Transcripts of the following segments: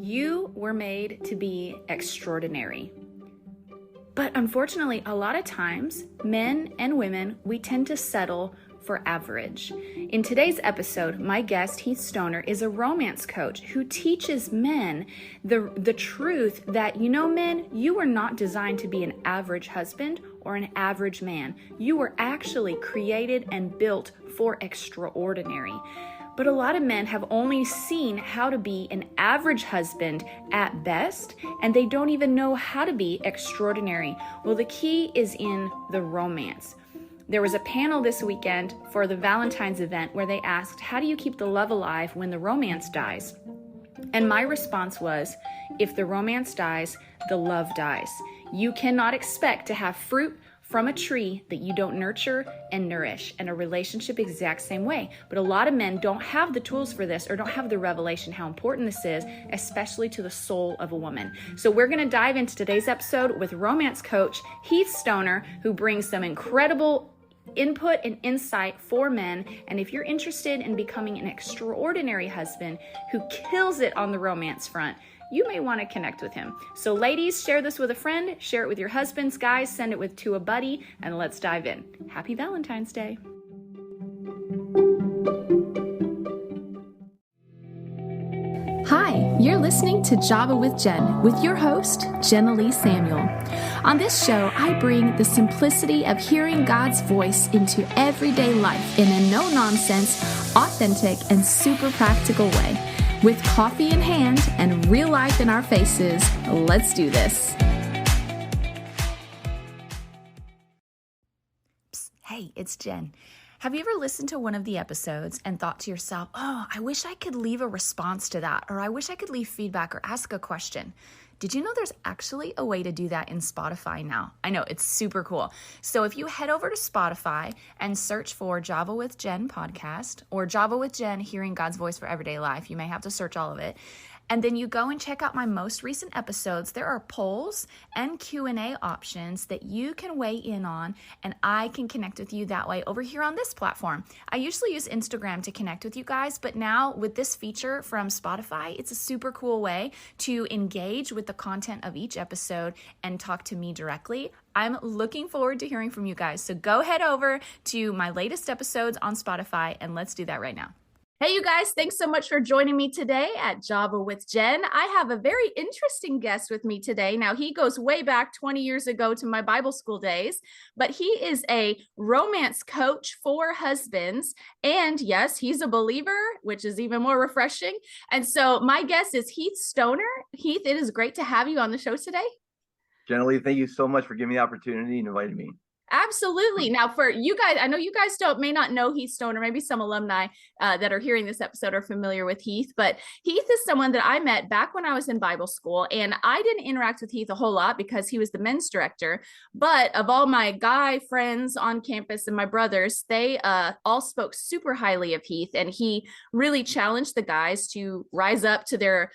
You were made to be extraordinary. But unfortunately, a lot of times, men and women, we tend to settle for average. In today's episode, my guest, Heath Stoner, is a romance coach who teaches men the truth that, men, you were not designed to be an average husband or an average man. You were actually created and built for extraordinary. But a lot of men have only seen how to be an average husband at best, and they don't even know how to be extraordinary. Well, the key is in the romance. There was a panel this weekend for the Valentine's event where they asked, how do you keep the love alive when the romance dies? And my response was, if the romance dies, the love dies. You cannot expect to have fruit from a tree that you don't nurture and nourish, and a relationship exact same way. But a lot of men don't have the tools for this or don't have the revelation how important this is, especially to the soul of a woman. So we're going to dive into today's episode with romance coach Heath Stoner, who brings some incredible input and insight for men. And if you're interested in becoming an extraordinary husband who kills it on the romance front, you may want to connect with him. So ladies, share this with a friend, share it with your husbands, guys, send it to a buddy, and let's dive in. Happy Valentine's Day. Hi, you're listening to Java with Jen with your host, Jenna Lee Samuel. On this show, I bring the simplicity of hearing God's voice into everyday life in a no-nonsense, authentic, and super practical way. With coffee in hand and real life in our faces, let's do this. Psst, hey, it's Jen. Have you ever listened to one of the episodes and thought to yourself, oh, I wish I could leave a response to that, or I wish I could leave feedback or ask a question? Did you know there's actually a way to do that in Spotify now? I know, it's super cool. So if you head over to Spotify and search for Java with Jen podcast or Java with Jen, Hearing God's Voice for Everyday Life, you may have to search all of it. And then you go and check out my most recent episodes. There are polls and Q&A options that you can weigh in on, and I can connect with you that way over here on this platform. I usually use Instagram to connect with you guys, but now with this feature from Spotify, it's a super cool way to engage with the content of each episode and talk to me directly. I'm looking forward to hearing from you guys. So go head over to my latest episodes on Spotify, and let's do that right now. Hey, you guys, thanks so much for joining me today at Java with Jen. I have a very interesting guest with me today. Now, he goes way back 20 years ago to my Bible school days, but he is a romance coach for husbands. And yes, he's a believer, which is even more refreshing. And so my guest is Heath Stoner. Heath, it is great to have you on the show today. Generally, thank you so much for giving me the opportunity and inviting me. Absolutely. Now, for you guys, I know you guys may not know Heath Stoner. Maybe some alumni that are hearing this episode are familiar with Heath, but Heath is someone that I met back when I was in Bible school, and I didn't interact with Heath a whole lot because he was the men's director. But of all my guy friends on campus and my brothers, they all spoke super highly of Heath, and he really challenged the guys to rise up to their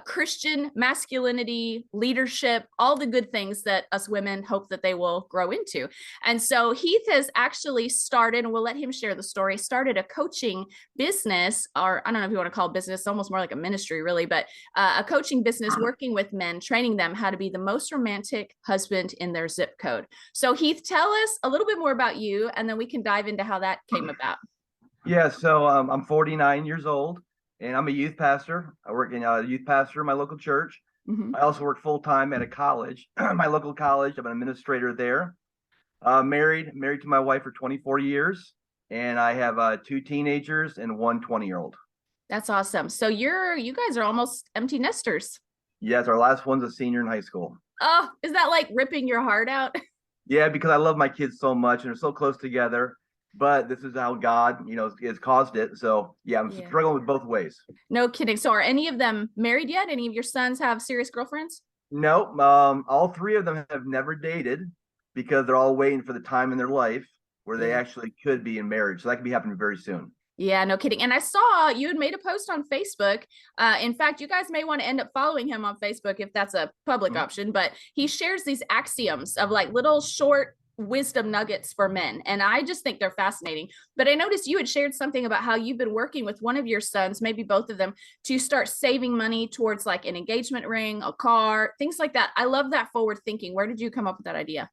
Christian masculinity, leadership, all the good things that us women hope that they will grow into. And so Heath has actually started, and we'll let him share the story, started a coaching business, or I don't know if you want to call it business, almost more like a ministry really, but a coaching business working with men, training them how to be the most romantic husband in their zip code. So Heath, tell us a little bit more about you, and then we can dive into how that came about. Yeah, so I'm 49 years old, and I'm a youth pastor. I work in a youth pastor in my local church. Mm-hmm. I also work full-time at a college, my local college. I'm an administrator there. Married to my wife for 24 years, and I have 2 teenagers and 1 20-year-old. That's awesome. So you guys are almost empty nesters. Yes, our last one's a senior in high school. Oh, is that like ripping your heart out? Yeah, because I love my kids so much, and they're so close together. But this is how God, has caused it. So yeah, I'm struggling with both ways. No kidding. So are any of them married yet? Any of your sons have serious girlfriends? No, all 3 of them have never dated, because they're all waiting for the time in their life where they actually could be in marriage. So that could be happening very soon. Yeah, no kidding. And I saw you had made a post on Facebook. In fact, you guys may want to end up following him on Facebook if that's a public option, but he shares these axioms of like little short wisdom nuggets for men. And I just think they're fascinating. But I noticed you had shared something about how you've been working with one of your sons, maybe both of them, to start saving money towards like an engagement ring, a car, things like that. I love that forward thinking. Where did you come up with that idea?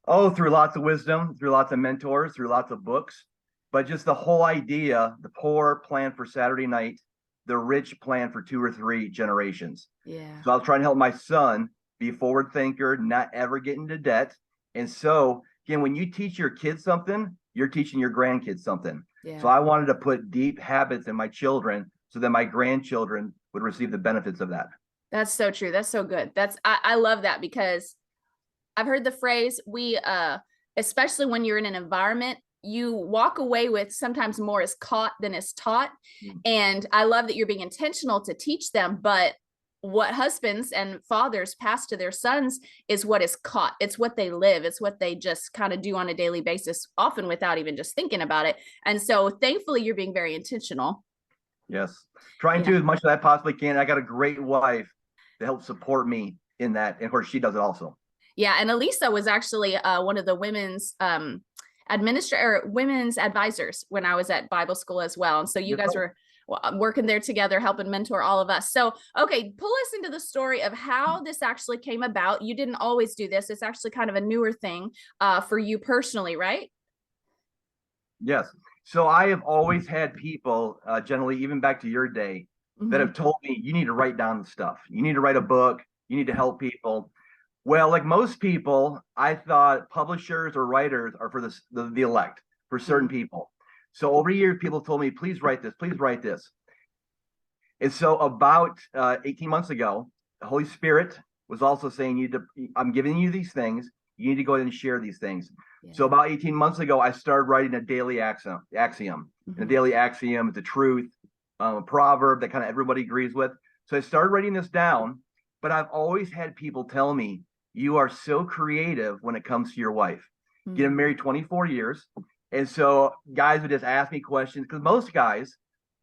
Oh, through lots of wisdom, through lots of mentors, through lots of books. But just the whole idea, the poor plan for Saturday night, the rich plan for 2 or 3 generations. Yeah. So I was trying to help my son be a forward thinker, not ever get into debt. And so, again, when you teach your kids something, you're teaching your grandkids something. Yeah. So I wanted to put deep habits in my children so that my grandchildren would receive the benefits of that. That's so true. That's so good. I love that, because I've heard the phrase, especially when you're in an environment, you walk away with sometimes more is caught than is taught. And I love that you're being intentional to teach them, but what husbands and fathers pass to their sons is what is caught. It's what they live. It's what they just kind of do on a daily basis, often without even just thinking about it. And so thankfully you're being very intentional. Yes. Trying to as much as I possibly can. I got a great wife to help support me in that. And of course, she does it also. Yeah. And Elisa was actually one of the women's women's advisors when I was at Bible school as well. And so you guys were working there together, helping mentor all of us. So, okay, pull us into the story of how this actually came about. You didn't always do this. It's actually kind of a newer thing for you personally, right? Yes. So I have always had people, generally, even back to your day, that have told me, you need to write down the stuff. You need to write a book. You need to help people. Well, like most people, I thought publishers or writers are for the elect, for certain people. So over years, people told me, please write this, please write this. And so about 18 months ago, the Holy Spirit was also saying, I'm giving you these things. You need to go ahead and share these things. Yeah. So about 18 months ago, I started writing a daily axiom. And a daily axiom is a truth, a proverb that kind of everybody agrees with. So I started writing this down, but I've always had people tell me, you are so creative when it comes to your wife. Getting married 24 years. And so guys would just ask me questions, because most guys,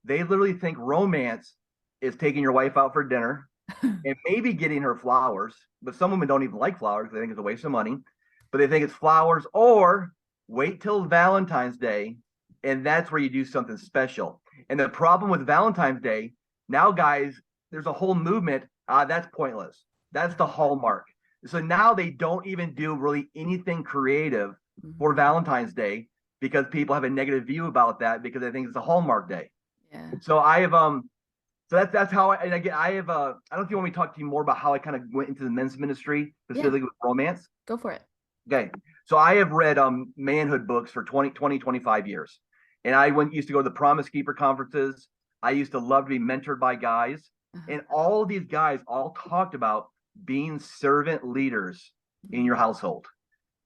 they literally think romance is taking your wife out for dinner and maybe getting her flowers. But some women don't even like flowers. They think it's a waste of money. But they think it's flowers, or wait till Valentine's Day, and that's where you do something special. And the problem with Valentine's Day, now guys, there's a whole movement. That's pointless. That's the hallmark. So now they don't even do really anything creative for Valentine's Day, because people have a negative view about that because they think it's a Hallmark day. Yeah. So I have so that's how I have I don't know if you want me to talk to you more about how I kind of went into the men's ministry, specifically with romance. Go for it. Okay. So I have read manhood books for 25 years. And I used to go to the Promise Keeper conferences. I used to love to be mentored by guys. And all of these guys all talked about being servant leaders in your household.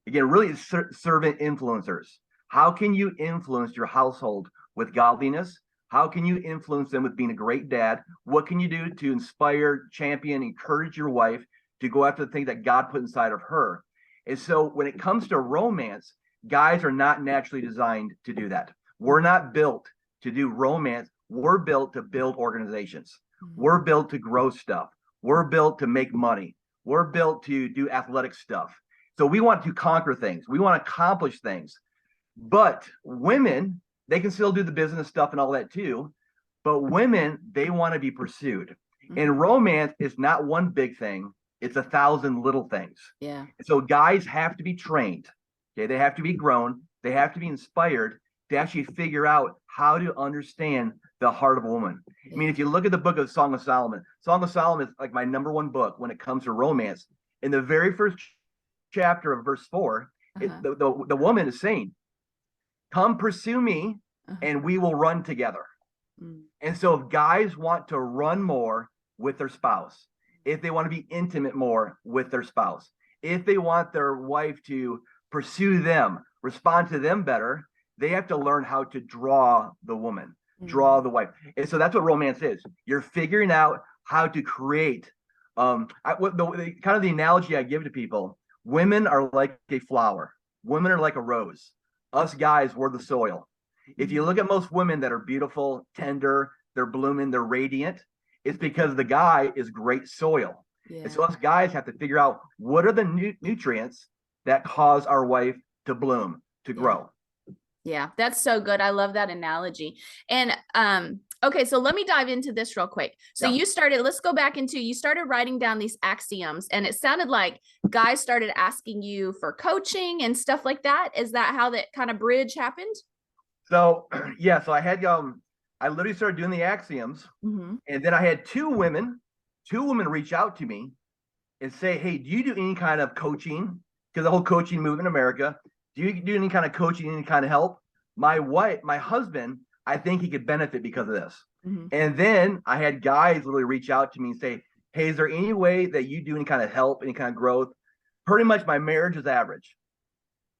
Again, really servant influencers. How can you influence your household with godliness? How can you influence them with being a great dad? What can you do to inspire, champion, encourage your wife to go after the things that God put inside of her? And so when it comes to romance, guys are not naturally designed to do that. We're not built to do romance. We're built to build organizations. We're built to grow stuff. We're built to make money. We're built to do athletic stuff. So we want to conquer things. We want to accomplish things. But women, they can still do the business stuff and all that too. But women, they want to be pursued. And romance is not one big thing. It's 1,000 little things. Yeah. So guys have to be trained. Okay. They have to be grown. They have to be inspired to actually figure out how to understand the heart of a woman. I mean, if you look at the book of Song of Solomon is like my #1 book when it comes to romance. In the very first chapter of verse 4, the woman is saying, come pursue me and we will run together. And so if guys want to run more with their spouse, if they want to be intimate more with their spouse, if they want their wife to pursue them, respond to them better, they have to learn how to draw the woman, draw the wife. And so that's what romance is. You're figuring out how to create kind of the analogy I give to people. Women are like a flower. Women are like a rose. Us guys, we're the soil. If you look at most women that are beautiful, tender, they're blooming, they're radiant, it's because the guy is great soil. Yeah. And so us guys have to figure out what are the nutrients that cause our wife to bloom, to grow. Yeah, that's so good. I love that analogy. And okay, so let me dive into this real quick. So you started, let's go back into, you started writing down these axioms, and it sounded like guys started asking you for coaching and stuff like that. Is that how that kind of bridge happened? So yeah, so I had I literally started doing the axioms, and then I had two women reach out to me and say, hey, do you do any kind of coaching? Because the whole coaching movement in America, do you do any kind of coaching, any kind of help? My husband, I think he could benefit because of this. And then I had guys literally reach out to me and say, hey, is there any way that you do any kind of help, any kind of growth? Pretty much my marriage is average.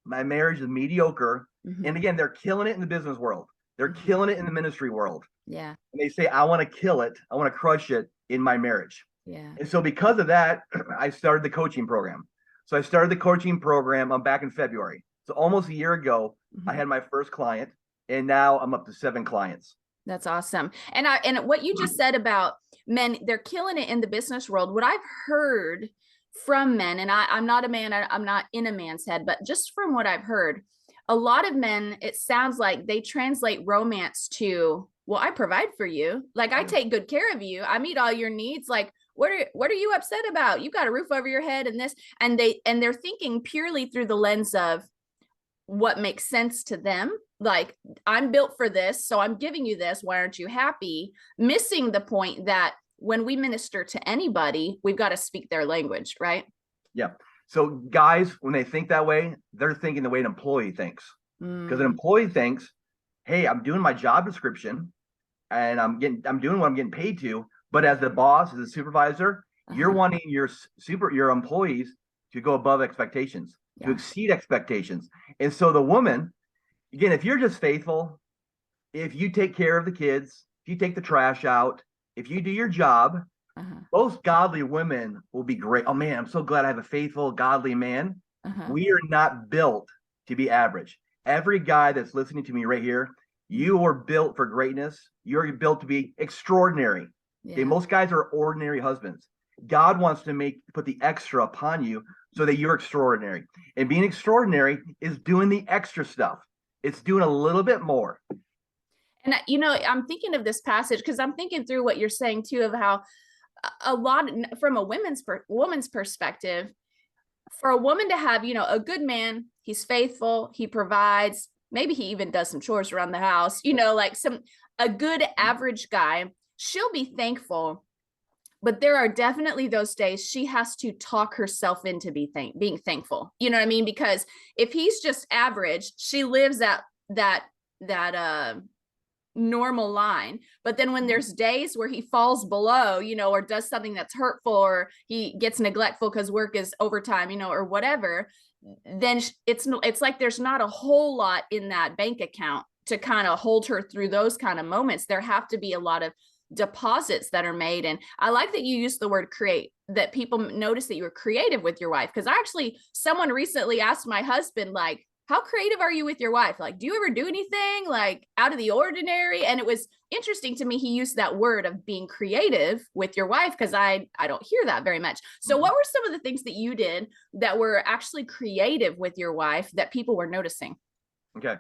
My marriage is mediocre. And again, they're killing it in the business world. They're killing it in the ministry world. Yeah. And they say, I want to kill it. I want to crush it in my marriage. Yeah. And so because of that, I started the coaching program. So I started the coaching program back in February. So almost a year ago, I had my first client, and now I'm up to 7 clients. That's awesome. And what you just said about men, they're killing it in the business world. What I've heard from men, and I'm not a man, I'm not in a man's head, but just from what I've heard, a lot of men, it sounds like they translate romance to, well, I provide for you. Like, I take good care of you. I meet all your needs. Like, what are you upset about? You got a roof over your head and this, and they're thinking purely through the lens of what makes sense to them. Like, I'm built for this, so I'm giving you this. Why aren't you happy? Missing the point that when we minister to anybody, we've got to speak their language, right? Yeah. So guys, when they think that way, they're thinking the way an employee thinks. Because an employee thinks, hey, I'm doing my job description and I'm doing what I'm getting paid to. But as the boss, as a supervisor, you're wanting your employees to go above expectations, to exceed expectations. And so the woman, again, if you're just faithful, if you take care of the kids, if you take the trash out, if you do your job, most godly women will be great. Oh man, I'm so glad I have a faithful, godly man. We are not built to be average. Every guy that's listening to me right here, you are built for greatness. You're built to be extraordinary. Okay, most guys are ordinary husbands. God wants to put the extra upon you so that you're extraordinary. And being extraordinary is doing the extra stuff. It's doing a little bit more. And I'm thinking of this passage because I'm thinking through what you're saying too, of how a lot from a woman's perspective, for a woman to have, a good man, he's faithful, he provides, maybe he even does some chores around the house, like a good average guy, she'll be thankful. But there are definitely those days she has to talk herself into being thankful. You know what I mean? Because if he's just average, she lives at that normal line. But then when there's days where he falls below, or does something that's hurtful, or he gets neglectful because work is overtime, or whatever, then it's like there's not a whole lot in that bank account to kind of hold her through those kind of moments. There have to be a lot of deposits that are made. And I like that you used the word create, that people notice that you were creative with your wife. Because someone recently asked my husband, like, how creative are you with your wife? Like, do you ever do anything like out of the ordinary? And it was interesting to me. He used that word of being creative with your wife, because I don't hear that very much. So what were some of the things that you did that were actually creative with your wife that people were noticing? Okay.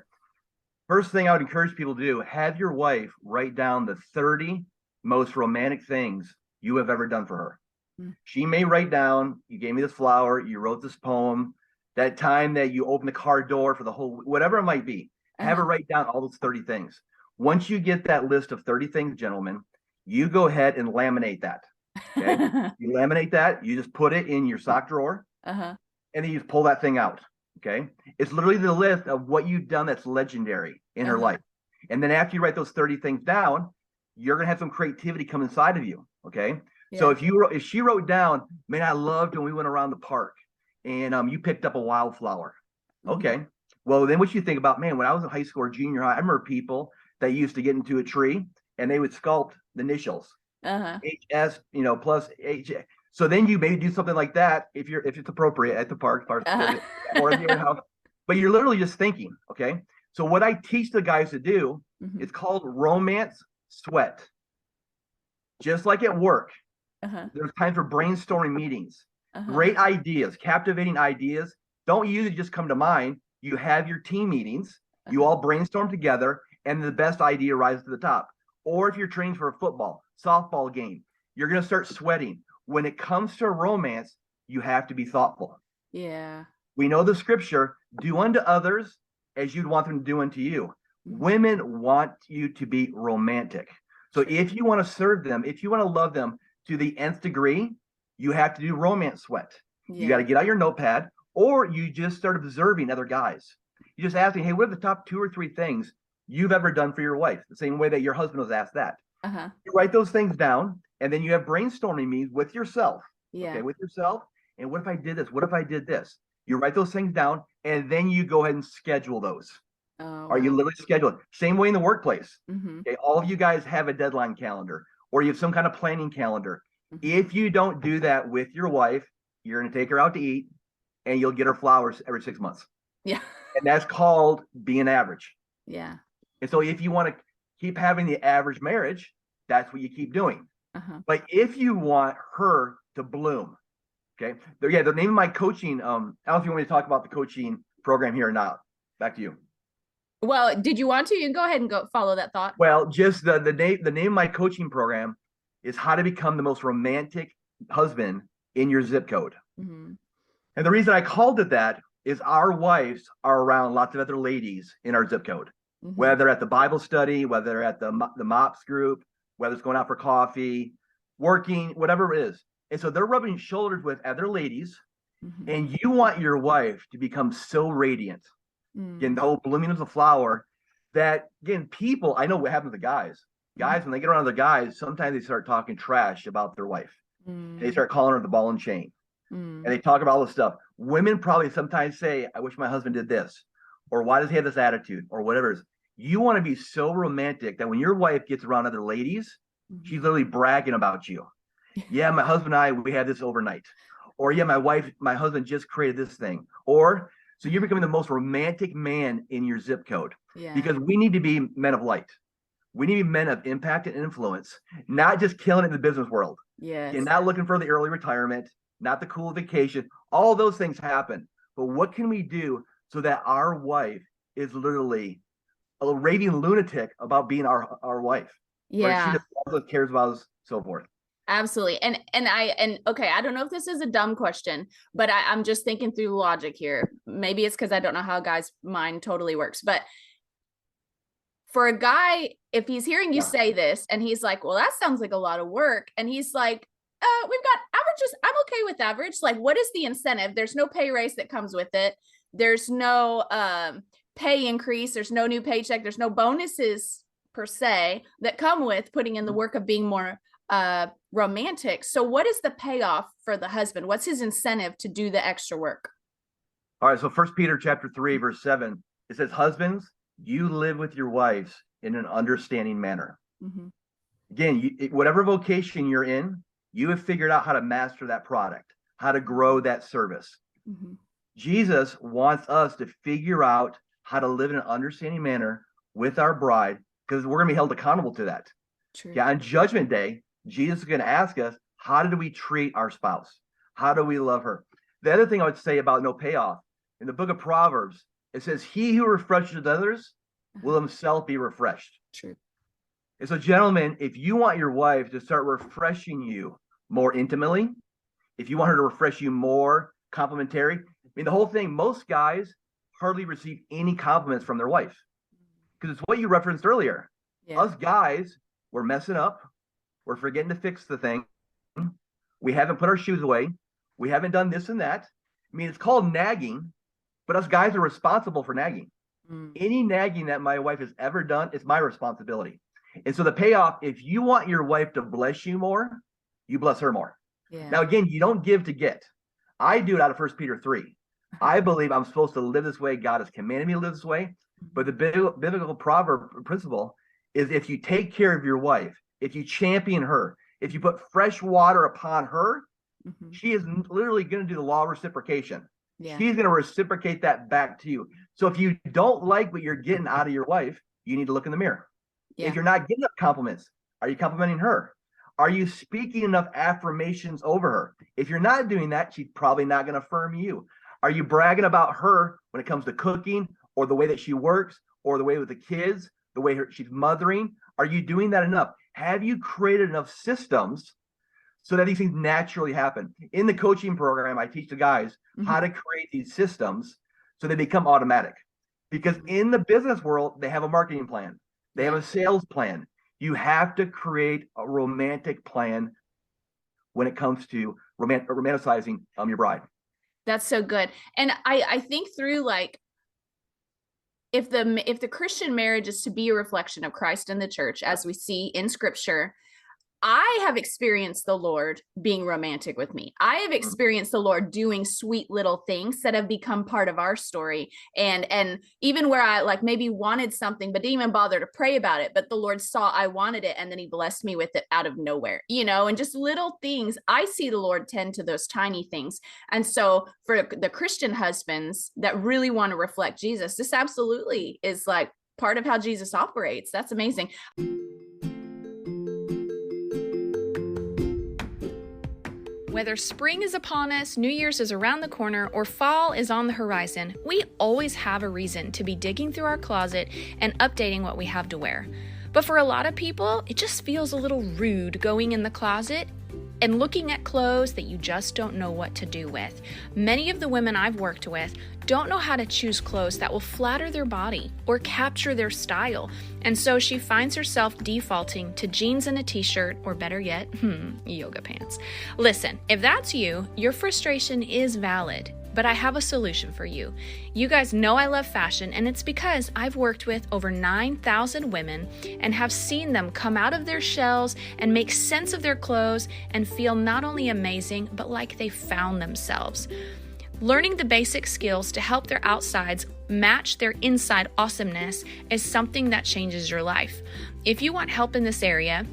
First thing I would encourage people to do, have your wife write down the 30 most romantic things you have ever done for her. She may write down, you gave me this flower, you wrote this poem, that time that you opened the car door for the whole, whatever it might be. Have her write down all those 30 things. Once you get that list of 30 things, gentlemen, you go ahead and laminate that. Okay. You laminate that, you just put it in your sock drawer, and then you just pull that thing out. Okay. It's literally the list of what you've done that's legendary in her life. And then after you write those 30 things down, you're going to have some creativity come inside of you. Okay. Yeah. So if she wrote down, man, I loved when we went around the park and you picked up a wildflower. Okay. Well, then what you think about, man, when I was in high school or junior high, I remember people that used to get into a tree and they would sculpt the initials, HS, plus H. So then you maybe do something like that if it's appropriate at the park or in your house. But you're literally just thinking. Okay. So what I teach the guys to do, it's called romance sweat. Just like at work, there's times for brainstorming meetings. Great ideas, captivating ideas don't usually just come to mind. You have your team meetings, you all brainstorm together, and the best idea rises to the top. Or if you're training for a football, softball game, you're going to start sweating. When it comes to romance, you have to be thoughtful. Yeah. We know the scripture, do unto others as you'd want them to do unto you. Women want you to be romantic. So if you want to serve them, if you want to love them to the nth degree, you have to do romance sweat. You got to get out your notepad, or you just start observing other guys. You just asking, hey, what are the top 2 or 3 things you've ever done for your wife? The same way that your husband was asked that. You write those things down, and then you have brainstorming meetings with yourself. Okay, with yourself. And what if I did this? What if I did this? You write those things down, and then you go ahead and schedule those. Or you literally schedule it. Same way in the workplace. Okay, all of you guys have a deadline calendar, or you have some kind of planning calendar. If you don't do that with your wife, you're going to take her out to eat, and you'll get her flowers every 6 months. Yeah. And that's called being average. Yeah. And so if you want to keep having the average marriage, that's what you keep doing. But if you want her to bloom, okay, the name of my coaching, I don't know if you want me to talk about the coaching program here or not. Back to you. Well, did you want to? You can go ahead and go follow that thought. Well, just the name of my coaching program is How to Become the Most Romantic Husband in Your Zip Code. And the reason I called it that is our wives are around lots of other ladies in our zip code, whether at the Bible study, whether at the MOPS group, whether it's going out for coffee, working, whatever it is. And so they're rubbing shoulders with other ladies, and you want your wife to become so radiant, again, the whole blooming of the flower, that, again, people, I know what happens to guys. Guys, when they get around other guys, sometimes they start talking trash about their wife. They start calling her the ball and chain. And they talk about all this stuff. Women probably sometimes say, I wish my husband did this, or why does he have this attitude, or whatever it is. You want to be so romantic that when your wife gets around other ladies, she's literally bragging about you. Yeah, my husband and I, we had this overnight. Or yeah, my husband just created this thing. Or so you're becoming the most romantic man in your zip code. Because we need to be men of light. We need to be men of impact and influence, not just killing it in the business world. You're not looking for the early retirement, not the cool vacation. All those things happen. But what can we do so that our wife is literally a raving lunatic about being our wife? Or she just cares about us, so forth. Absolutely. And okay, I don't know if this is a dumb question, but I'm just thinking through logic here. Maybe it's because I don't know how a guy's mind totally works. But for a guy, if he's hearing you say this and he's like, well, that sounds like a lot of work. And he's like, we've got averages. I'm okay with average. Like, what is the incentive? There's no pay raise that comes with it. There's no pay increase. There's no new paycheck. There's no bonuses per se that come with putting in the work of being more romantic. So what is the payoff for the husband? What's his incentive to do the extra work? All right. So 1 Peter chapter 3, verse 7, it says, husbands, you live with your wives in an understanding manner. Again, whatever vocation you're in, you have figured out how to master that product, how to grow that service. Jesus wants us to figure out how to live in an understanding manner with our bride, because we're going to be held accountable to that. On Judgment Day, Jesus is going to ask us, how did we treat our spouse? How do we love her? The other thing I would say about no payoff, in the book of Proverbs, it says, he who refreshes others will himself be refreshed. And so, gentlemen, if you want your wife to start refreshing you more intimately, if you want her to refresh you more complimentary, I mean, the whole thing, most guys hardly receive any compliments from their wife, because it's what you referenced earlier. Us guys, we're messing up. We're forgetting to fix the thing. We haven't put our shoes away. We haven't done this and that. I mean, it's called nagging, but us guys are responsible for nagging. Any nagging that my wife has ever done is my responsibility. And so the payoff, if you want your wife to bless you more, you bless her more. Now, again, you don't give to get. I do it out of 1 Peter 3. I believe I'm supposed to live this way. God has commanded me to live this way. But the biblical proverb principle is, if you take care of your wife, if you champion her, if you put fresh water upon her, she is literally going to do the law of reciprocation. She's going to reciprocate that back to you. So if you don't like what you're getting out of your wife, you need to look in the mirror. If you're not getting enough compliments, are you complimenting her? Are you speaking enough affirmations over her? If you're not doing that, she's probably not going to affirm you. Are you bragging about her when it comes to cooking or the way that she works or the way with the kids, the way she's mothering? Are you doing that enough? Have you created enough systems so that these things naturally happen? In the coaching program, I teach the guys how to create these systems so they become automatic. Because in the business world, they have a marketing plan. They have a sales plan. You have to create a romantic plan when it comes to romanticizing your bride. That's so good. And I think through, like, if the Christian marriage is to be a reflection of Christ and the church, as we see in scripture, I have experienced the Lord being romantic with me. I have experienced the Lord doing sweet little things that have become part of our story. And even where I like maybe wanted something, but didn't even bother to pray about it, but the Lord saw I wanted it, and then he blessed me with it out of nowhere, and just little things. I see the Lord tend to those tiny things. And so for the Christian husbands that really want to reflect Jesus, this absolutely is like part of how Jesus operates. That's amazing. Whether spring is upon us, New Year's is around the corner, or fall is on the horizon, we always have a reason to be digging through our closet and updating what we have to wear. But for a lot of people, it just feels a little rude going in the closet and looking at clothes that you just don't know what to do with. Many of the women I've worked with don't know how to choose clothes that will flatter their body or capture their style. And so she finds herself defaulting to jeans and a t-shirt, or better yet, yoga pants. Listen, if that's you, your frustration is valid. But I have a solution for you. You guys know I love fashion, and it's because I've worked with over 9,000 women and have seen them come out of their shells and make sense of their clothes and feel not only amazing, but like they found themselves. Learning the basic skills to help their outsides match their inside awesomeness is something that changes your life. If you want help in this area,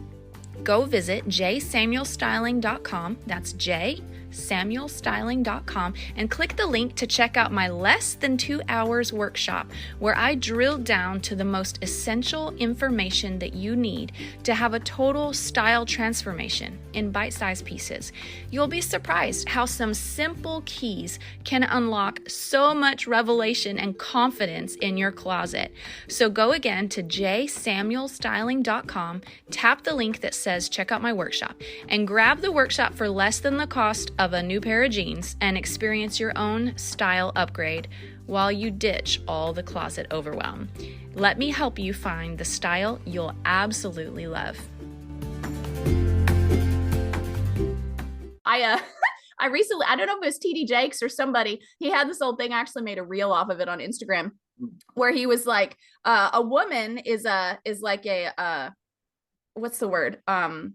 go visit jsamuelstyling.com. That's jsamuelstyling.com, and click the link to check out my less than 2 hours workshop, where I drill down to the most essential information that you need to have a total style transformation in bite-sized pieces. You'll be surprised how some simple keys can unlock so much revelation and confidence in your closet. So go again to jsamuelstyling.com, tap the link that says check out my workshop, and grab the workshop for less than the cost of a new pair of jeans, and experience your own style upgrade while you ditch all the closet overwhelm. Let me help you find the style you'll absolutely love. I recently, I don't know if it was TD Jakes or somebody, he had this old thing. I actually made a reel off of it on Instagram, where he was like, a woman is like a, what's the word? I'm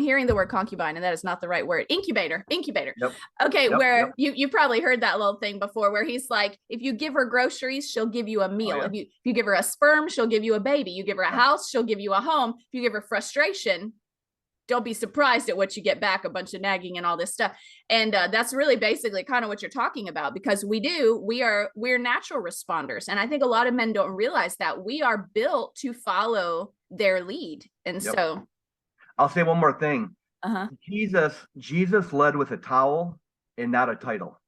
hearing the word concubine, and that is not the right word. Incubator. Yep. Okay. Yep. You probably heard that little thing before, where he's like, if you give her groceries, she'll give you a meal. If you give her a sperm, she'll give you a baby. You give her a house, she'll give you a home. If you give her frustration, don't be surprised at what you get back, a bunch of nagging and all this stuff. And that's really basically kind of what you're talking about, because we're natural responders. And I think a lot of men don't realize that we are built to follow their lead. And so I'll say one more thing. Jesus led with a towel and not a title.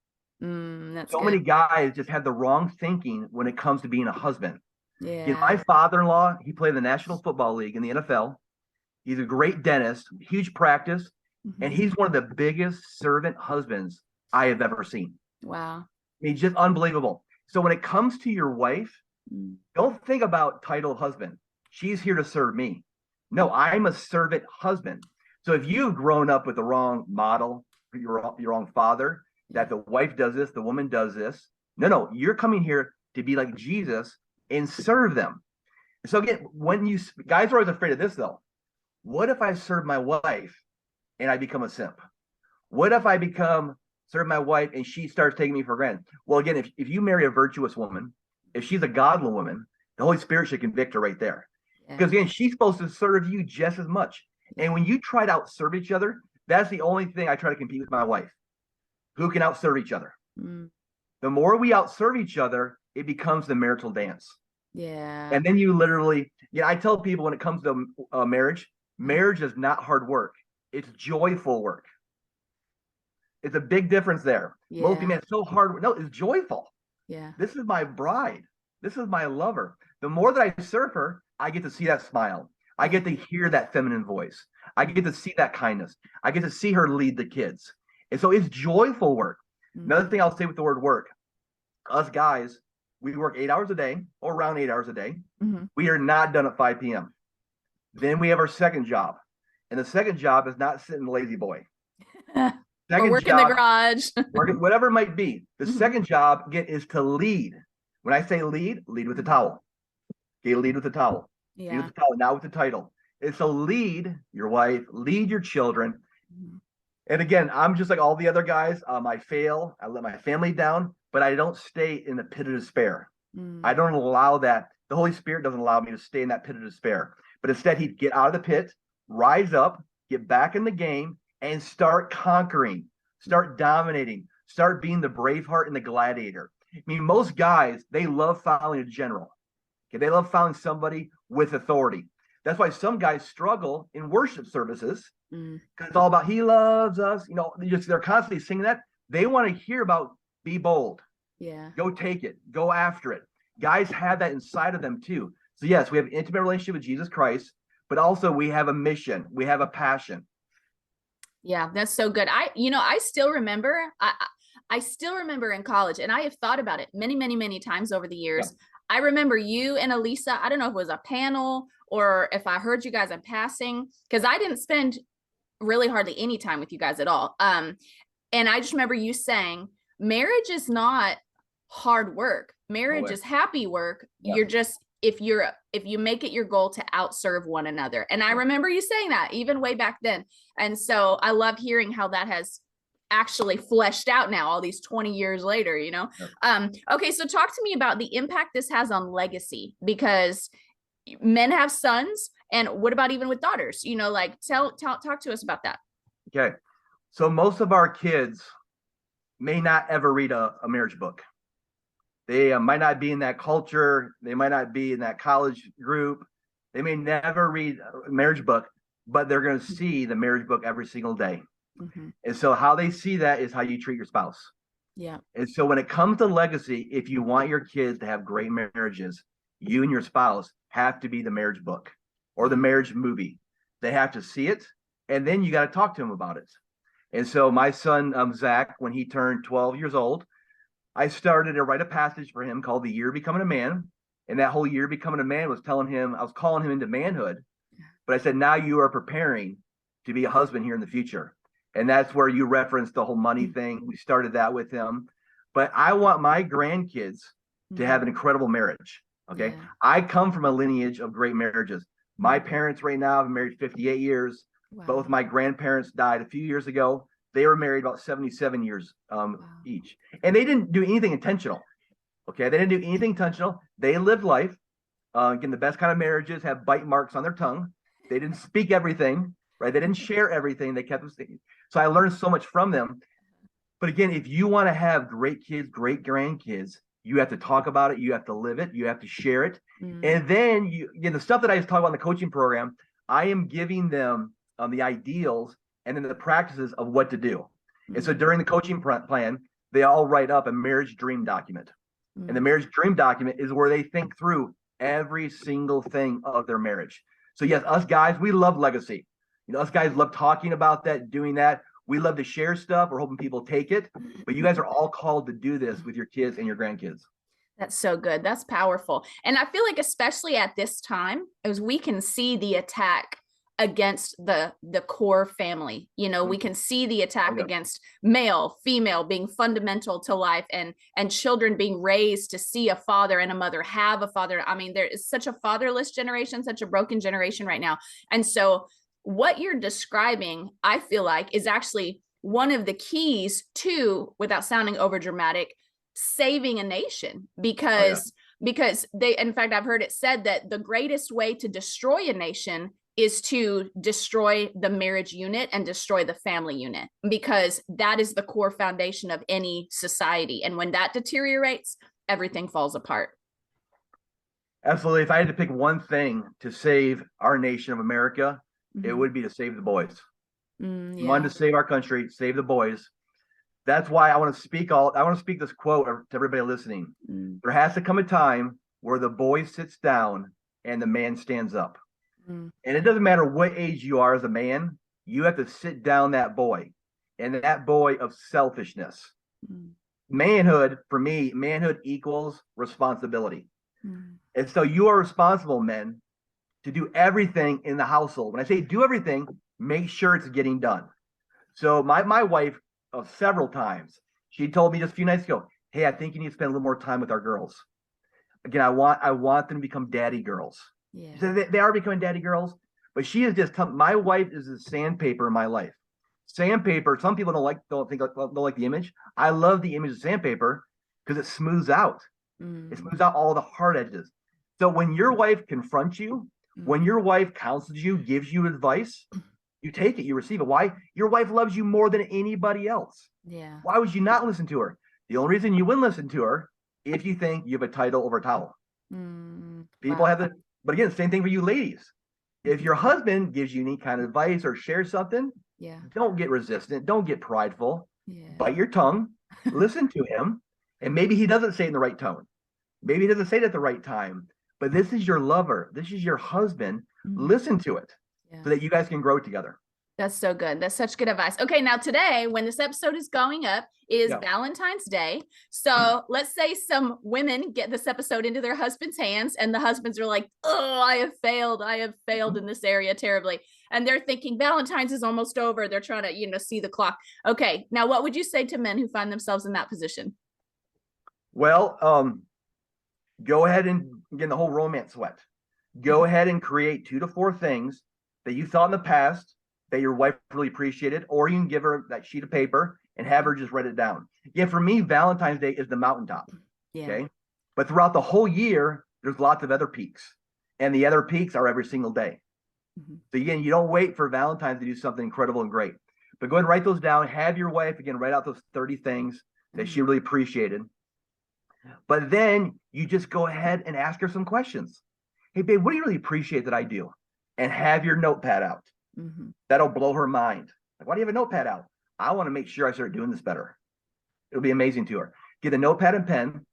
So many guys just have the wrong thinking when it comes to being a husband. My father-in-law, he played in the National Football League in the NFL. He's a great dentist, huge practice, and he's one of the biggest servant husbands I have ever seen. Wow. He's just unbelievable. So when it comes to your wife, don't think about title husband. She's here to serve me. No, I'm a servant husband. So if you've grown up with the wrong model, your wrong father, that the wife does this, the woman does this. No, you're coming here to be like Jesus and serve them. So again, guys are always afraid of this though. What if I serve my wife and I become a simp? What if I serve my wife and she starts taking me for granted? Well, again, if you marry a virtuous woman, if she's a godly woman, the Holy Spirit should convict her right there. Because again, she's supposed to serve you just as much. And when you try to outserve each other, that's the only thing I try to compete with my wife. Who can outserve each other? The more we outserve each other, it becomes the marital dance. Yeah. And then you literally, I tell people when it comes to marriage is not hard work. It's joyful work. It's a big difference there. Yeah. Most people, it's so hard. No, it's joyful. Yeah. This is my bride. This is my lover. The more that I serve her, I get to see that smile. I get to hear that feminine voice. I get to see that kindness. I get to see her lead the kids. And so it's joyful work. Another thing I'll say with the word work, us guys, we work 8 hours a day or around 8 hours a day. We are not done at 5 p.m. Then we have our second job. And the second job is not sitting lazy boy. Or work in the garage. Whatever it might be. The second job is to lead. When I say lead with the towel. Okay, lead with the towel. Yeah. Lead with the towel, not with the title. And so lead your wife, lead your children. And again, I'm just like all the other guys. I fail. I let my family down, but I don't stay in the pit of despair. I don't allow that. The Holy Spirit doesn't allow me to stay in that pit of despair. But instead, he'd get out of the pit, rise up, get back in the game, and start conquering, start dominating, start being the Braveheart and the Gladiator. I mean, most guys, they love following a general. Okay, they love following somebody with authority. That's why some guys struggle in worship services because it's all about he loves us. You know, they're constantly singing that. They want to hear about be bold. Yeah. Go take it. Go after it. Guys have that inside of them too. So yes, we have an intimate relationship with Jesus Christ, but also we have a mission. We have a passion. Yeah, that's so good. I still remember, I still remember in college, and I have thought about it many, many, many times over the years. Yeah. I remember you and Elisa, I don't know if it was a panel or if I heard you guys in passing, because I didn't spend really hardly any time with you guys at all. And I just remember you saying, marriage is not hard work. Marriage is happy work. Yeah. You're just, if you make it your goal to outserve one another. And I remember you saying that even way back then. And so I love hearing how that has actually fleshed out now, all these 20 years later, you know? Yeah. Okay. So talk to me about the impact this has on legacy, because men have sons, and what about even with daughters, you know, like talk to us about that. Okay. So most of our kids may not ever read a marriage book. They might not be in that culture. They might not be in that college group. They may never read a marriage book, but they're going to see the marriage book every single day. And so how they see that is how you treat your spouse. Yeah. And so when it comes to legacy, if you want your kids to have great marriages, you and your spouse have to be the marriage book or the marriage movie. They have to see it, and then you got to talk to them about it. And so my son, Zach, when he turned 12 years old, I started to write a passage for him called The Year Becoming a Man. And that whole year becoming a man was telling him, I was calling him into manhood. But I said, now you are preparing to be a husband here in the future. And that's where you referenced the whole money thing. We started that with him. But I want my grandkids to have an incredible marriage. Okay. Yeah. I come from a lineage of great marriages. My parents right now have married 58 years. Wow. Both my grandparents died a few years ago. They were married about 77 years each. And they didn't do anything intentional. Okay. They didn't do anything intentional. They lived life. Again, the best kind of marriages have bite marks on their tongue. They didn't speak everything, right? They didn't share everything. They kept them speaking. So I learned so much from them. But again, if you want to have great kids, great grandkids, you have to talk about it. You have to live it. You have to share it. And then the stuff that I just talked about in the coaching program, I am giving them the ideals and then the practices of what to do. And so during the coaching plan, they all write up a marriage dream document. And the marriage dream document is where they think through every single thing of their marriage. So yes, us guys, we love legacy. You know, us guys love talking about that, doing that. We love to share stuff. We're hoping people take it. But you guys are all called to do this with your kids and your grandkids. That's so good. That's powerful. And I feel like especially at this time, as we can see the attack against the core family, you know, we can see the attack against male, female being fundamental to life, and children being raised to see a father and a mother have a father. I mean, there is such a fatherless generation, such a broken generation right now. And so what you're describing, I feel like, is actually one of the keys to, without sounding over dramatic, saving a nation, because they, in fact, I've heard it said that the greatest way to destroy a nation is to destroy the marriage unit and destroy the family unit, because that is the core foundation of any society. And when that deteriorates, everything falls apart. Absolutely. If I had to pick one thing to save our nation of America, it would be to save the boys. One, to save our country, save the boys. That's why I want to speak this quote to everybody listening. There has to come a time where the boy sits down and the man stands up. And it doesn't matter what age you are as a man, you have to sit down that boy, and that boy of selfishness. Manhood, for me, manhood equals responsibility. And so you are responsible, men, to do everything in the household. When I say do everything, make sure it's getting done. So my wife, several times, she told me just a few nights ago, hey, I think you need to spend a little more time with our girls. Again, I want them to become daddy girls. Yeah. So they are becoming daddy girls, but she is just my wife is the sandpaper in my life. Sandpaper, some people don't like the image. I love the image of sandpaper because it smooths out. It smooths out all the hard edges. So when your wife confronts you, when your wife counsels you, gives you advice, you take it, you receive it. Why? Your wife loves you more than anybody else. Yeah. Why would you not listen to her? The only reason you wouldn't listen to her if you think you have a title over a towel. People have it. But again, same thing for you ladies. If your husband gives you any kind of advice or shares something, don't get resistant. Don't get prideful. Bite your tongue. Listen to him. And maybe he doesn't say it in the right tone. Maybe he doesn't say it at the right time. But this is your lover. This is your husband. Listen to it so that you guys can grow together. That's so good. That's such good advice. Okay, now today, when this episode is going up, is Valentine's Day. So let's say some women get this episode into their husband's hands, and the husbands are like, oh, I have failed in this area terribly. And they're thinking Valentine's is almost over. They're trying to, see the clock. Okay, now what would you say to men who find themselves in that position? Well, go ahead and get the whole romance sweat. Go ahead and create 2 to 4 things that you thought in the past that your wife really appreciated, or you can give her that sheet of paper and have her just write it down. Again, for me, Valentine's Day is the mountaintop. Okay. But throughout the whole year, there's lots of other peaks, and the other peaks are every single day. So again, you don't wait for Valentine's to do something incredible and great, but go ahead and write those down. Have your wife, again, write out those 30 things that she really appreciated. But then you just go ahead and ask her some questions. Hey, babe, what do you really appreciate that I do? And have your notepad out. That'll blow her mind. Like, why do you have a notepad out? I want to make sure I start doing this better. It'll be amazing to her. Get a notepad and pen,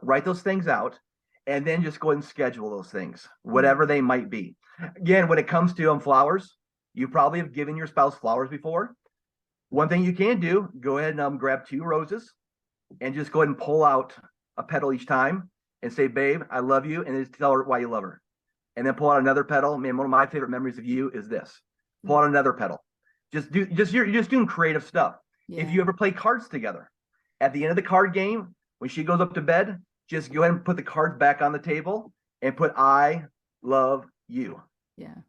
write those things out, and then just go ahead and schedule those things, whatever they might be. Again, when it comes to flowers, you probably have given your spouse flowers before. One thing you can do, go ahead and grab 2 roses and just go ahead and pull out a petal each time and say, babe, I love you, and just tell her why you love her. And then pull out another petal. Man, one of my favorite memories of you is this. Pull out another petal. You're just doing creative stuff. If you ever play cards together, at the end of the card game, when she goes up to bed, just go ahead and put the cards back on the table and put I love you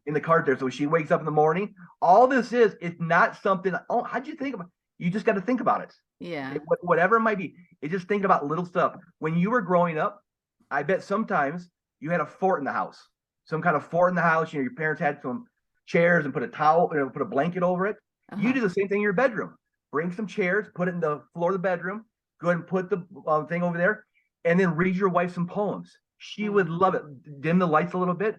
in the card there. So when she wakes up in the morning, all this is, it's not something, oh, how'd you think about it? You just got to think about it. Whatever it might be. It's just thinking about little stuff. When you were growing up, I bet sometimes you had a fort in the house. Some kind of fort in the house. Your parents had some chairs and put a towel, put a blanket over it. You do the same thing in your bedroom. Bring some chairs, put it in the floor of the bedroom. Go ahead and put the thing over there, and then read your wife some poems. She would love it. Dim the lights a little bit.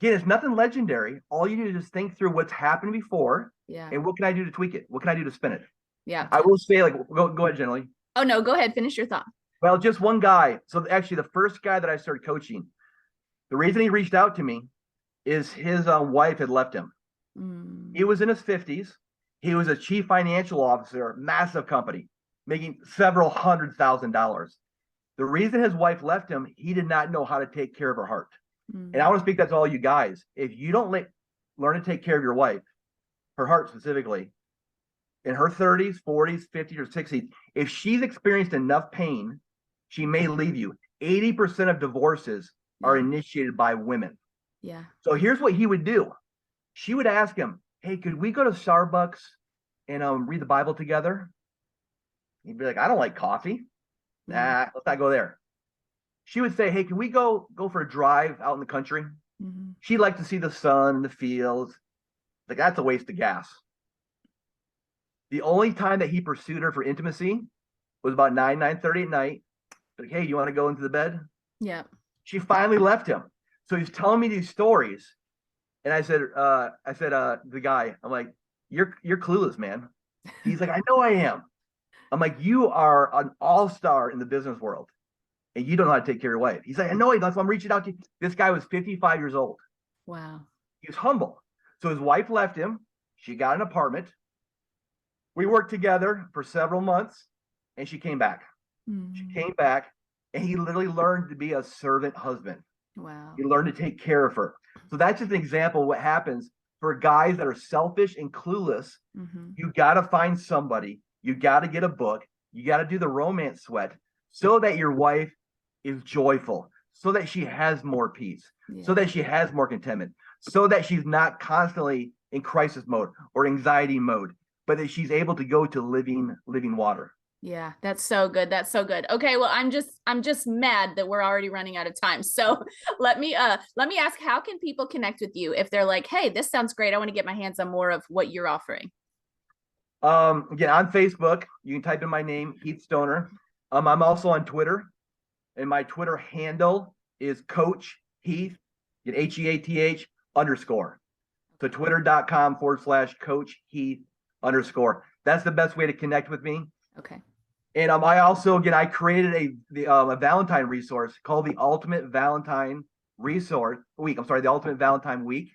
Again, it's nothing legendary. All you do is just think through what's happened before, and what can I do to tweak it? What can I do to spin it? I will say, go ahead, Jenny. Oh no, go ahead. Finish your thought. Well, just one guy. So actually, the first guy that I started coaching, the reason he reached out to me is his wife had left him. He was in his 50s. He was a chief financial officer, massive company, making several $100,000. The reason his wife left him, he did not know how to take care of her heart. And I want to speak that to all you guys. If you don't learn to take care of your wife, her heart specifically, in her 30s, 40s, 50s, or 60s, if she's experienced enough pain, she may leave you. 80% of divorces are initiated by women. So here's what he would do. She would ask him, hey, could we go to Starbucks and read the Bible together? He'd be like, I don't like coffee. Nah, let's not go there. She would say, hey, can we go for a drive out in the country? She'd like to see the sun and the fields. Like, that's a waste of gas. The only time that he pursued her for intimacy was about 9:30 at night. Like, hey, you want to go into the bed? She finally left him. So he's telling me these stories. And I said, the guy, I'm like, you're clueless, man. He's like, I know I am. I'm like, you are an all-star in the business world and you don't know how to take care of your wife. He's like, I know, that's why I'm reaching out to you. This guy was 55 years old. Wow. He was humble. So his wife left him. She got an apartment. We worked together for several months and she came back. She came back and he literally learned to be a servant husband. Wow. He learned to take care of her. So that's just an example of what happens for guys that are selfish and clueless. You got to find somebody. You got to get a book. You got to do the romance sweat so that your wife is joyful, so that she has more peace, so that she has more contentment, so that she's not constantly in crisis mode or anxiety mode, but that she's able to go to living water. Yeah, that's so good. That's so good. Okay, well, I'm just mad that we're already running out of time. So let me ask, how can people connect with you if they're like, hey, this sounds great, I want to get my hands on more of what you're offering? Again, on Facebook, you can type in my name, Heath Stoner. I'm also on Twitter, and my Twitter handle is Coach Heath, HEATH _. So twitter.com/Coach Heath _. That's the best way to connect with me. Okay. And I also, again, I created a Valentine resource called the Ultimate Valentine Resource Week. I'm sorry, the Ultimate Valentine Week.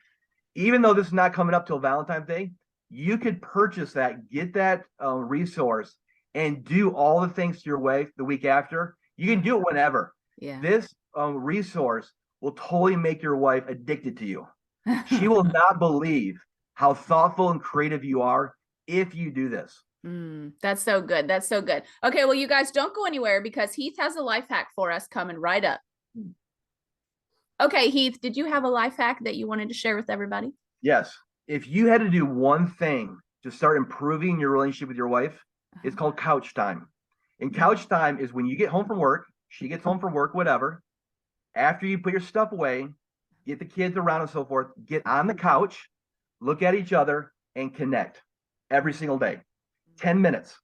Even though this is not coming up till Valentine's Day, you could purchase that, get that resource, and do all the things to your wife the week after. You can do it whenever. Yeah. This resource will totally make your wife addicted to you. She will not believe how thoughtful and creative you are if you do this. That's so good. That's so good. Okay, well, you guys don't go anywhere because Heath has a life hack for us coming right up. Okay, Heath, did you have a life hack that you wanted to share with everybody? Yes. If you had to do one thing to start improving your relationship with your wife, it's called couch time. And couch time is when you get home from work, she gets home from work, whatever. After you put your stuff away, get the kids around and so forth, get on the couch, look at each other, and connect every single day. 10 minutes.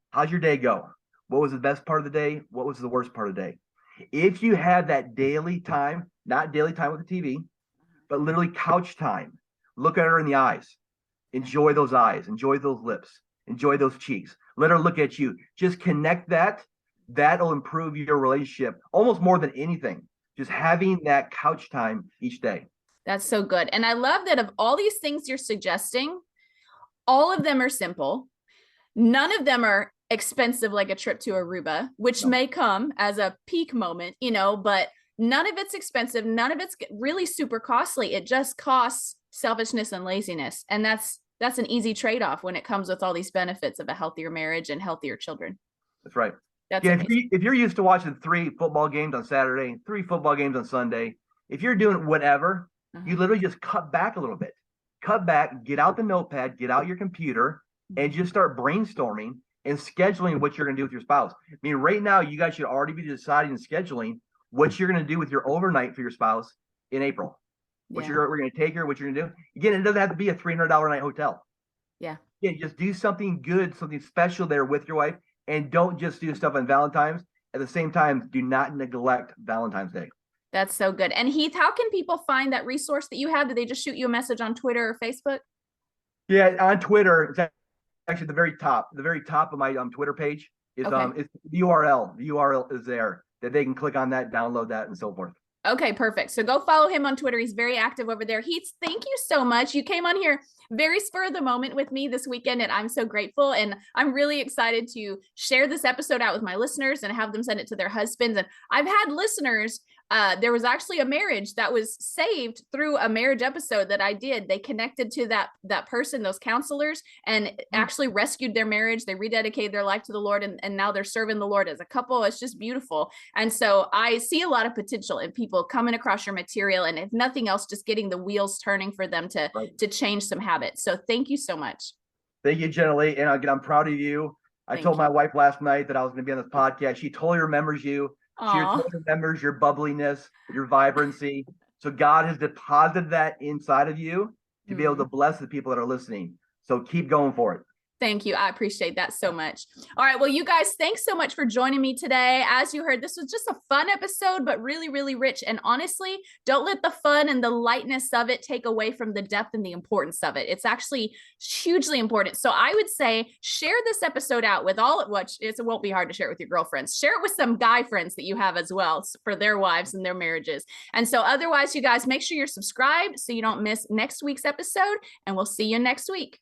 How's your day go? What was the best part of the day? What was the worst part of the day? If you have that daily time, not daily time with the TV, but literally couch time, look at her in the eyes. Enjoy those eyes. Enjoy those lips. Enjoy those cheeks. Let her look at you. Just connect that. That'll improve your relationship almost more than anything. Just having that couch time each day. That's so good. And I love that of all these things you're suggesting, all of them are simple. None of them are expensive, like a trip to Aruba, which may come as a peak moment, but none of it's expensive. None of it's really super costly. It just costs selfishness and laziness. And that's an easy trade-off when it comes with all these benefits of a healthier marriage and healthier children. That's right. That's if you're used to watching 3 football games on Saturday, 3 football games on Sunday, if you're doing whatever, you literally just cut back a little bit. Cut back, get out the notepad, get out your computer, and just start brainstorming and scheduling what you're going to do with your spouse. I mean, right now, you guys should already be deciding and scheduling what you're going to do with your overnight for your spouse in April. We're going to take her, what you're going to do. Again, it doesn't have to be a $300 night hotel. Yeah. Yeah, just do something good, something special there with your wife, and don't just do stuff on Valentine's. At the same time, do not neglect Valentine's Day. That's so good. And Heath, how can people find that resource that you have? Did they just shoot you a message on Twitter or Facebook? Yeah, on Twitter, it's actually the very top of my Twitter page is it's the URL. The URL is there that they can click on that, download that, and so forth. Okay, perfect. So go follow him on Twitter. He's very active over there. Heath, thank you so much. You came on here very spur of the moment with me this weekend, and I'm so grateful. And I'm really excited to share this episode out with my listeners and have them send it to their husbands. And I've had listeners. There was actually a marriage that was saved through a marriage episode that I did. They connected to that person, those counselors, and actually rescued their marriage. They rededicated their life to the Lord, and now they're serving the Lord as a couple. It's just beautiful. And so I see a lot of potential in people coming across your material, and if nothing else, just getting the wheels turning for them to change some habits. So thank you so much. Thank you, Jenna Lee. And again, I'm proud of you. I told my wife last night that I was going to be on this podcast. She totally remembers you. She totally remembers your bubbliness, your vibrancy. So God has deposited that inside of you to be able to bless the people that are listening. So keep going for it. Thank you. I appreciate that so much. All right. Well, you guys, thanks so much for joining me today. As you heard, this was just a fun episode, but really, really rich. And honestly, don't let the fun and the lightness of it take away from the depth and the importance of it. It's actually hugely important. So I would say share this episode out with it won't be hard to share it with your girlfriends. Share it with some guy friends that you have as well for their wives and their marriages. And so otherwise, you guys, make sure you're subscribed so you don't miss next week's episode, and we'll see you next week.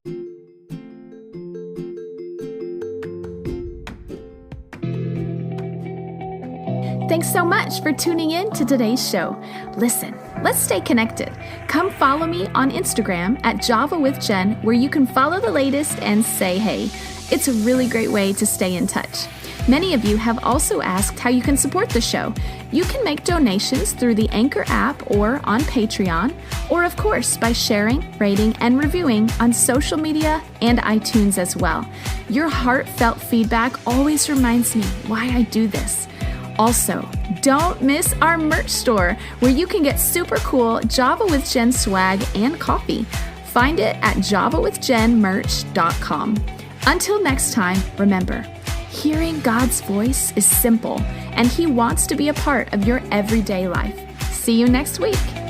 Thanks so much for tuning in to today's show. Listen, let's stay connected. Come follow me on Instagram at JavawithJen, where you can follow the latest and say hey. It's a really great way to stay in touch. Many of you have also asked how you can support the show. You can make donations through the Anchor app or on Patreon, or of course by sharing, rating, and reviewing on social media and iTunes as well. Your heartfelt feedback always reminds me why I do this. Also, don't miss our merch store where you can get super cool Java with Jen swag and coffee. Find it at JavawithJenMerch.com. Until next time, remember, hearing God's voice is simple, and He wants to be a part of your everyday life. See you next week.